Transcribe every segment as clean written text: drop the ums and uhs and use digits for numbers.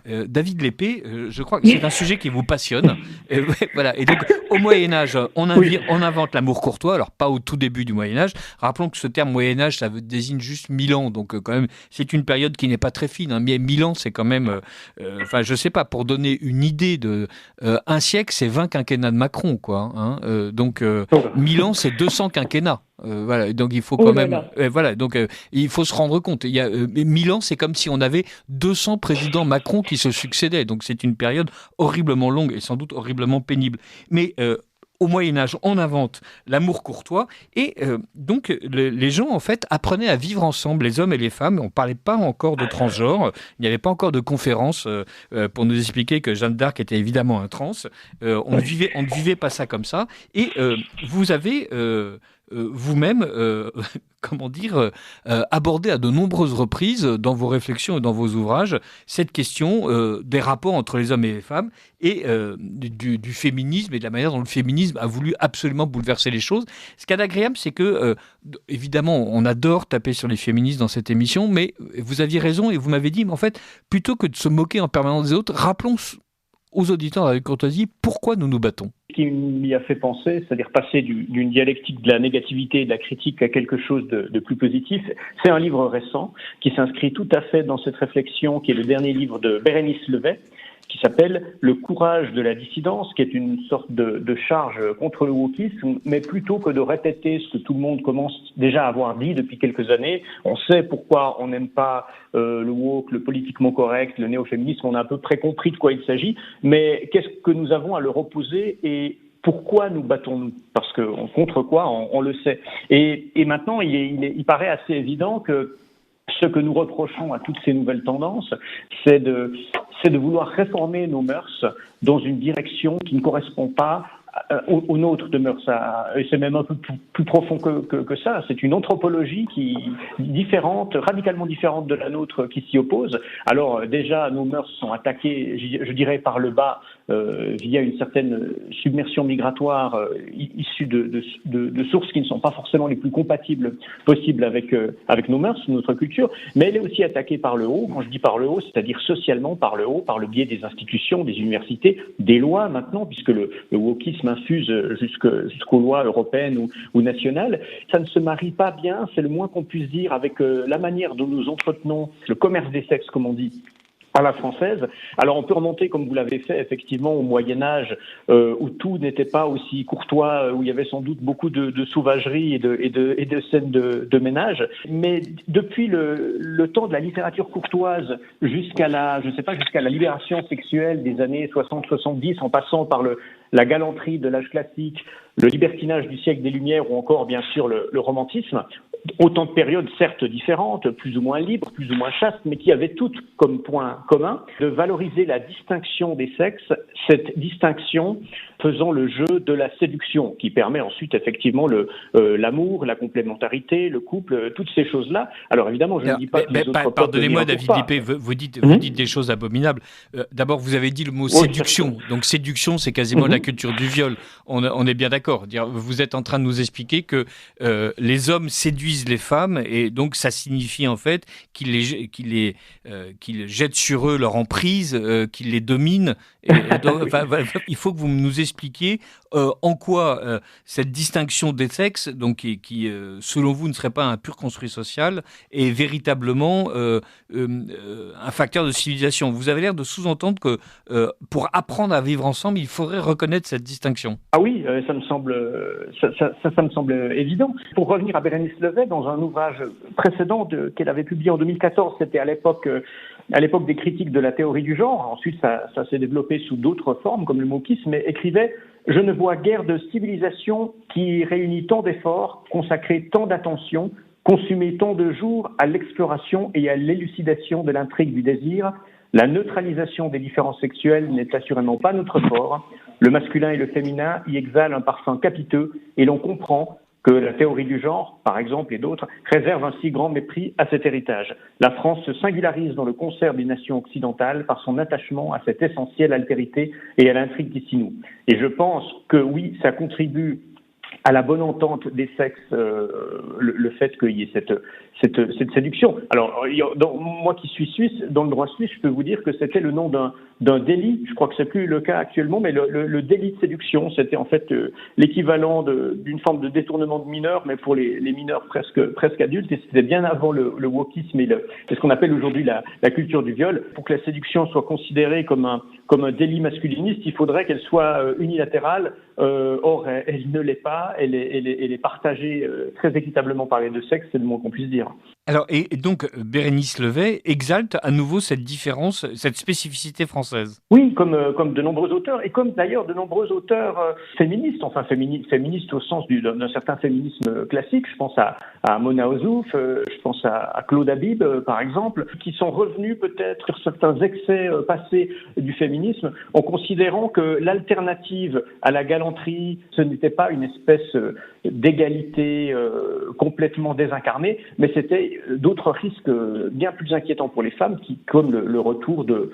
David Lépée, je crois que c'est un sujet qui vous passionne. Voilà. Et donc, au Moyen-Âge, on invente l'amour courtois, alors pas au tout début du Moyen-Âge. Rappelons que ce terme Moyen-Âge, ça désigne juste 1000 ans. Donc, quand même, c'est une période qui n'est pas très fine. Hein, mais 1000 ans, c'est quand même. Je sais pas, pour donner une idée de. Un siècle, c'est 20 quinquennats de Macron, quoi. Hein, 1000 ans, c'est 200 quinquennats. Voilà, donc il faut quand même. Voilà, donc il faut se rendre compte. Il y a 1000 ans, c'est comme si on avait 200 présidents Macron qui se succédaient. Donc c'est une période horriblement longue et sans doute horriblement pénible. Mais au Moyen-Âge, on invente l'amour courtois et donc les gens en fait apprenaient à vivre ensemble, les hommes et les femmes. On ne parlait pas encore de transgenre, il n'y avait pas encore de conférence pour nous expliquer que Jeanne d'Arc était évidemment un trans. On ne vivait pas ça comme ça. Et vous avez vous-même, abordé à de nombreuses reprises dans vos réflexions et dans vos ouvrages cette question des rapports entre les hommes et les femmes et du féminisme et de la manière dont le féminisme a voulu absolument bouleverser les choses. Ce qui est agréable, c'est que, évidemment, on adore taper sur les féministes dans cette émission, mais vous aviez raison et vous m'avez dit, mais en fait, plutôt que de se moquer en permanence des autres, rappelons aux auditeurs avec courtoisie pourquoi nous nous battons. Ce qui m'y a fait penser, c'est-à-dire passer d'une dialectique de la négativité et de la critique à quelque chose de plus positif, c'est un livre récent qui s'inscrit tout à fait dans cette réflexion, qui est le dernier livre de Bérénice Levet, qui s'appelle « Le courage de la dissidence », qui est une sorte de charge contre le wokisme, mais plutôt que de répéter ce que tout le monde commence déjà à avoir dit depuis quelques années. On sait pourquoi on n'aime pas le woke, le politiquement correct, le néo-féminisme, on a à peu près compris de quoi il s'agit, mais qu'est-ce que nous avons à leur opposer et pourquoi nous battons-nous? Parce que contre quoi, on le sait. Et maintenant, il paraît assez évident que ce que nous reprochons à toutes ces nouvelles tendances, c'est de vouloir réformer nos mœurs dans une direction qui ne correspond pas aux nôtres de mœurs. Et c'est même un peu plus profond que ça. C'est une anthropologie radicalement différente de la nôtre qui s'y oppose. Alors déjà, nos mœurs sont attaquées, je dirais, par le bas, via une certaine submersion migratoire issue de sources qui ne sont pas forcément les plus compatibles possibles avec nos mœurs, notre culture, mais elle est aussi attaquée par le haut. Quand je dis par le haut, c'est-à-dire socialement par le haut, par le biais des institutions, des universités, des lois maintenant, puisque le wokisme infuse jusqu'aux lois européennes ou nationales. Ça ne se marie pas bien, c'est le moins qu'on puisse dire, avec la manière dont nous entretenons le commerce des sexes, comme on dit, à la française. Alors on peut remonter, comme vous l'avez fait, effectivement, au Moyen-Âge, où tout n'était pas aussi courtois, où il y avait sans doute beaucoup de sauvagerie et de scènes de ménage. Mais depuis le temps de la littérature courtoise jusqu'à la libération sexuelle des années 60-70, en passant par la galanterie de l'âge classique, le libertinage du siècle des Lumières ou encore, bien sûr, le romantisme, autant de périodes certes différentes, plus ou moins libres, plus ou moins chastes, mais qui avaient toutes comme point commun de valoriser la distinction des sexes, cette distinction faisant le jeu de la séduction, qui permet ensuite effectivement l'amour, la complémentarité, le couple, toutes ces choses-là. Alors évidemment, je ne dis pas que les autres pardonnez-moi, David Lépée, vous dites des choses abominables. D'abord, vous avez dit le mot séduction. Donc séduction, c'est quasiment la culture du viol. On est bien d'accord. Vous êtes en train de nous expliquer que les hommes séduisent les femmes et donc ça signifie en fait qu'ils jettent sur eux leur emprise, qu'ils les dominent. Il faut que vous nous expliquiez en quoi cette distinction des sexes, donc qui selon vous ne serait pas un pur construit social, est véritablement un facteur de civilisation. Vous avez l'air de sous-entendre que pour apprendre à vivre ensemble, il faudrait reconnaître cette distinction. Ah oui, ça me semble évident. Pour revenir à Bérénice Levet, dans un ouvrage précédent qu'elle avait publié en 2014, c'était à l'époque des critiques de la théorie du genre. Ensuite, ça s'est développé sous d'autres formes, comme le wokisme, mais écrivait « Je ne vois guère de civilisation qui réunit tant d'efforts, consacré tant d'attention, consumé tant de jours à l'exploration et à l'élucidation de l'intrigue du désir. La neutralisation des différences sexuelles n'est assurément pas notre fort. Le masculin et le féminin y exhalent un parfum capiteux et l'on comprend que la théorie du genre, par exemple, et d'autres, réservent un si grand mépris à cet héritage. La France se singularise dans le concert des nations occidentales par son attachement à cette essentielle altérité et à l'intrigue qui s'y noue. Et je pense que oui, ça contribue à la bonne entente des sexes le fait qu'il y ait cette séduction. Alors, moi qui suis suisse, dans le droit suisse, je peux vous dire que c'était le nom d'un délit. Je crois que c'est plus le cas actuellement, mais le délit de séduction, c'était en fait l'équivalent d'une forme de détournement de mineurs, mais pour les mineurs presque adultes. Et c'était bien avant le wokisme et ce qu'on appelle aujourd'hui la culture du viol. Pour que la séduction soit considérée comme un délit masculiniste, il faudrait qu'elle soit unilatérale. Or, elle ne l'est pas. Elle est partagée très équitablement par les deux sexes, c'est le moins qu'on puisse dire. Alors, et donc, Bérénice Levet exalte à nouveau cette différence, cette spécificité française. Oui, comme de nombreux auteurs, et comme d'ailleurs de nombreux auteurs féministes, enfin féministes au sens d'un certain féminisme classique. Je pense à Mona Ozouf, je pense à Claude Habib, par exemple, qui sont revenus peut-être sur certains excès passés du féminisme, en considérant que l'alternative à la galanterie, ce n'était pas une espèce d'égalité complètement désincarnée, mais c'était d'autres risques bien plus inquiétants pour les femmes, comme le retour de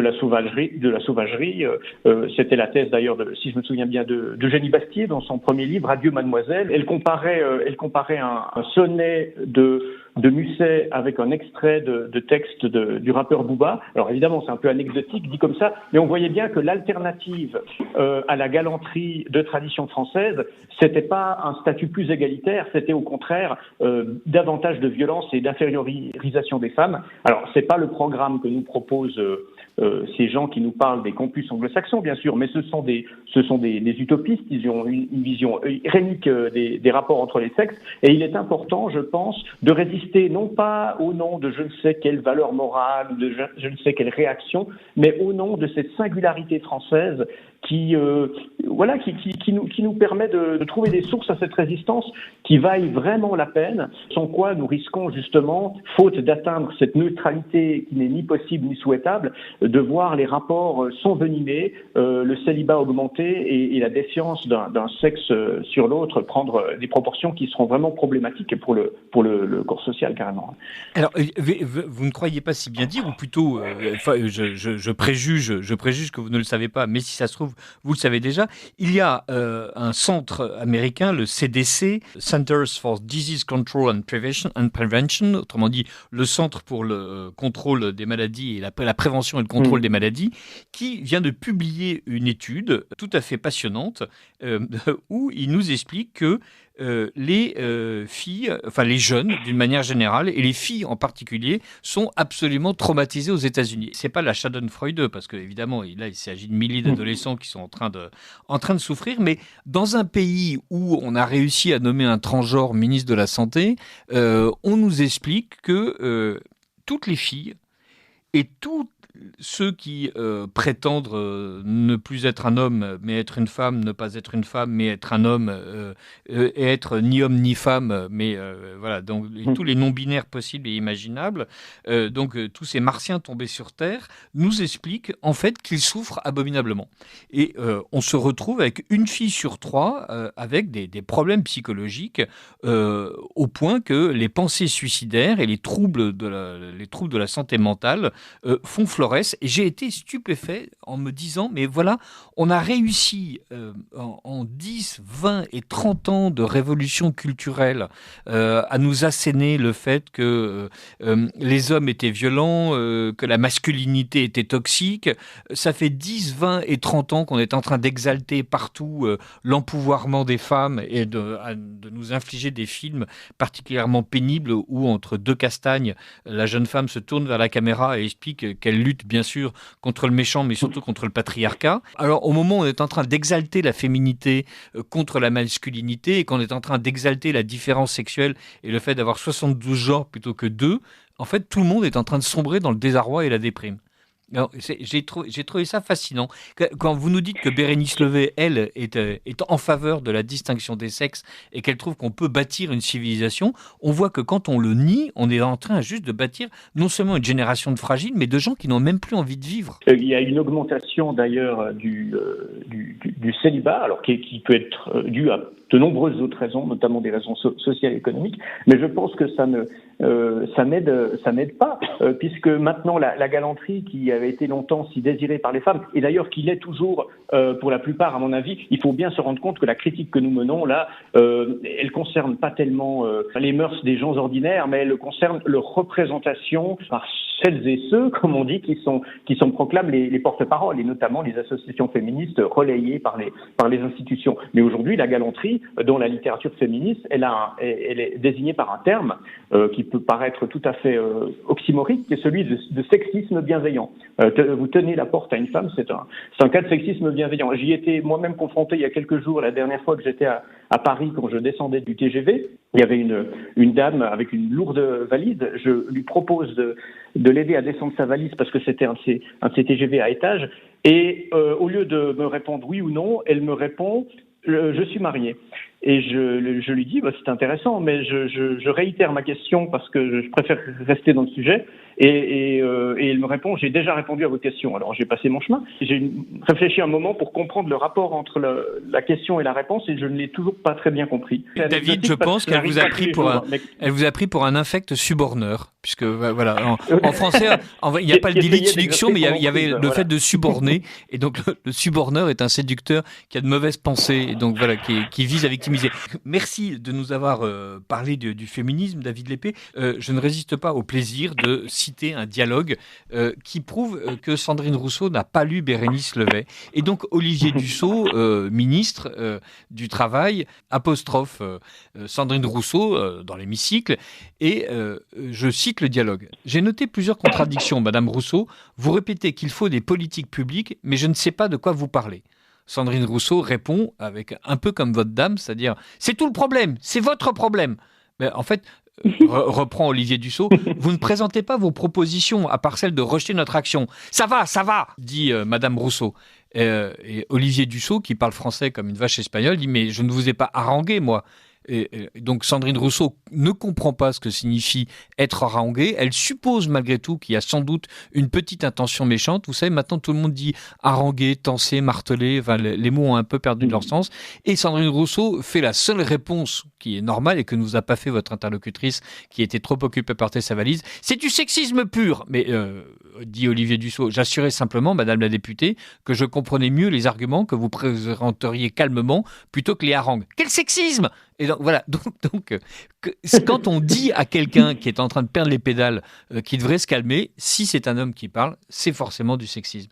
la sauvagerie. C'était la thèse d'ailleurs, si je me souviens bien, d'Eugénie Bastier dans son premier livre Adieu Mademoiselle. Elle comparait un sonnet de Musset avec un extrait de texte du rappeur Booba. Alors évidemment, c'est un peu anecdotique dit comme ça, mais on voyait bien que l'alternative à la galanterie de tradition française, c'était pas un statut plus égalitaire, c'était au contraire davantage de violence et d'infériorisation des femmes. Alors c'est pas le programme que nous proposent ces gens qui nous parlent des campus anglo-saxons, bien sûr, mais ce sont des utopistes. Ils ont une vision irénique des rapports entre les sexes, et il est important, je pense, de résister non pas au nom de je ne sais quelle valeur morale ou de je ne sais quelle réaction, mais au nom de cette singularité française qui nous permet de trouver des sources à cette résistance qui vaillent vraiment la peine, sans quoi nous risquons justement, faute d'atteindre cette neutralité qui n'est ni possible ni souhaitable, de voir les rapports s'envenimer, le célibat augmenter et la défiance d'un sexe sur l'autre prendre des proportions qui seront vraiment problématiques pour le corps social carrément. Alors, vous ne croyez pas si bien dire, ou plutôt, je préjuge que vous ne le savez pas, mais si ça se trouve, vous le savez déjà, il y a un centre américain, le CDC, Centers for Disease Control and Prevention, autrement dit le Centre pour le contrôle des maladies et la prévention et le contrôle des maladies, qui vient de publier une étude tout à fait passionnante où il nous explique que les filles, enfin les jeunes d'une manière générale, et les filles en particulier, sont absolument traumatisées aux États-Unis. C'est pas la Schadenfreude, parce que évidemment, là, il s'agit de milliers d'adolescents qui sont en train de souffrir, mais dans un pays où on a réussi à nommer un transgenre ministre de la Santé, on nous explique que toutes les filles et tous ceux qui prétendent ne plus être un homme, mais être une femme, ne pas être une femme, mais être un homme, et être ni homme ni femme, mais voilà, donc tous les non-binaires possibles et imaginables, donc tous ces martiens tombés sur Terre, nous expliquent en fait qu'ils souffrent abominablement. Et on se retrouve avec une fille sur trois avec des problèmes psychologiques au point que les pensées suicidaires et les troubles de la santé mentale font florès. Et j'ai été stupéfait en me disant, mais voilà, on a réussi en 10, 20 et 30 ans de révolution culturelle à nous asséner le fait que les hommes étaient violents, que la masculinité était toxique. Ça fait 10, 20 et 30 ans qu'on est en train d'exalter partout l'empouvoirment des femmes et de nous infliger des films particulièrement pénibles où, entre deux castagnes, la jeune femme se tourne vers la caméra et explique qu'elle lutte bien sûr contre le méchant, mais surtout contre le patriarcat. Alors au moment où on est en train d'exalter la féminité contre la masculinité et qu'on est en train d'exalter la différence sexuelle et le fait d'avoir 72 genres plutôt que 2, en fait tout le monde est en train de sombrer dans le désarroi et la déprime. Alors, j'ai trouvé ça fascinant. Quand vous nous dites que Bérénice Levet, elle, est en faveur de la distinction des sexes et qu'elle trouve qu'on peut bâtir une civilisation, on voit que quand on le nie, on est en train juste de bâtir non seulement une génération de fragiles, mais de gens qui n'ont même plus envie de vivre. Il y a une augmentation d'ailleurs du célibat, alors qui peut être due de nombreuses autres raisons, notamment des raisons sociales et économiques. Mais je pense que ça n'aide pas, puisque maintenant la galanterie qui avait été longtemps si désirée par les femmes, et d'ailleurs qui l'est toujours pour la plupart, à mon avis, il faut bien se rendre compte que la critique que nous menons là, elle concerne pas tellement les mœurs des gens ordinaires, mais elle concerne leur représentation par celles et ceux, comme on dit, qui sont proclament les porte-paroles, et notamment les associations féministes relayées par les institutions. Mais aujourd'hui, la galanterie, dans la littérature féministe, elle est désignée par un terme qui peut paraître tout à fait oxymorique, qui est celui de sexisme bienveillant. Vous tenez la porte à une femme, c'est un cas de sexisme bienveillant. J'y étais moi-même confronté il y a quelques jours, la dernière fois que j'étais à Paris, quand je descendais du TGV. Il y avait une dame avec une lourde valise. Je lui propose de l'aider à descendre sa valise parce que c'était un de ces TGV à étage. Et au lieu de me répondre oui ou non, elle me répond je suis mariée. Et je lui dis c'est intéressant, mais je réitère ma question parce que je préfère rester dans le sujet. Et elle me répond j'ai déjà répondu à votre question. Alors j'ai passé mon chemin. J'ai réfléchi un moment pour comprendre le rapport entre la question et la réponse, et je ne l'ai toujours pas très bien compris. David, je pense qu'elle vous a pris pour un infect suborneur, puisque voilà, en français, il n'y a pas le délit de séduction, mais il y avait le fait de suborner, et donc le suborneur est un séducteur qui a de mauvaises pensées, et donc voilà, qui vise à victimiser. Merci de nous avoir parlé du féminisme, David Lépée. Je ne résiste pas au plaisir de citer un dialogue qui prouve que Sandrine Rousseau n'a pas lu Bérénice Levet. Et donc Olivier Dussopt, ministre du Travail, apostrophe Sandrine Rousseau dans l'hémicycle, et je cite le dialogue. J'ai noté plusieurs contradictions, Madame Rousseau. Vous répétez qu'il faut des politiques publiques, mais je ne sais pas de quoi vous parlez. Sandrine Rousseau répond avec un peu comme votre dame, c'est-à-dire « c'est tout le problème, c'est votre problème ». Mais en fait, reprend Olivier Dussopt, vous ne présentez pas vos propositions à part celle de rejeter notre action. Ça va, dit Madame Rousseau. Et Olivier Dussopt, qui parle français comme une vache espagnole, dit « mais je ne vous ai pas harangué, moi ». Et donc Sandrine Rousseau ne comprend pas ce que signifie être harangué. Elle suppose malgré tout qu'il y a sans doute une petite intention méchante. Vous savez, maintenant tout le monde dit haranguer, tancer, marteler. Enfin, les mots ont un peu perdu de leur sens. Et Sandrine Rousseau fait la seule réponse qui est normale et que nous a pas fait votre interlocutrice qui était trop occupée à porter sa valise. C'est du sexisme pur. Mais dit Olivier Dussopt, j'assurais simplement, Madame la députée, que je comprenais mieux les arguments que vous présenteriez calmement plutôt que les harangues. Quel sexisme! Et donc, voilà, donc quand on dit à quelqu'un qui est en train de perdre les pédales qu'il devrait se calmer, si c'est un homme qui parle, c'est forcément du sexisme.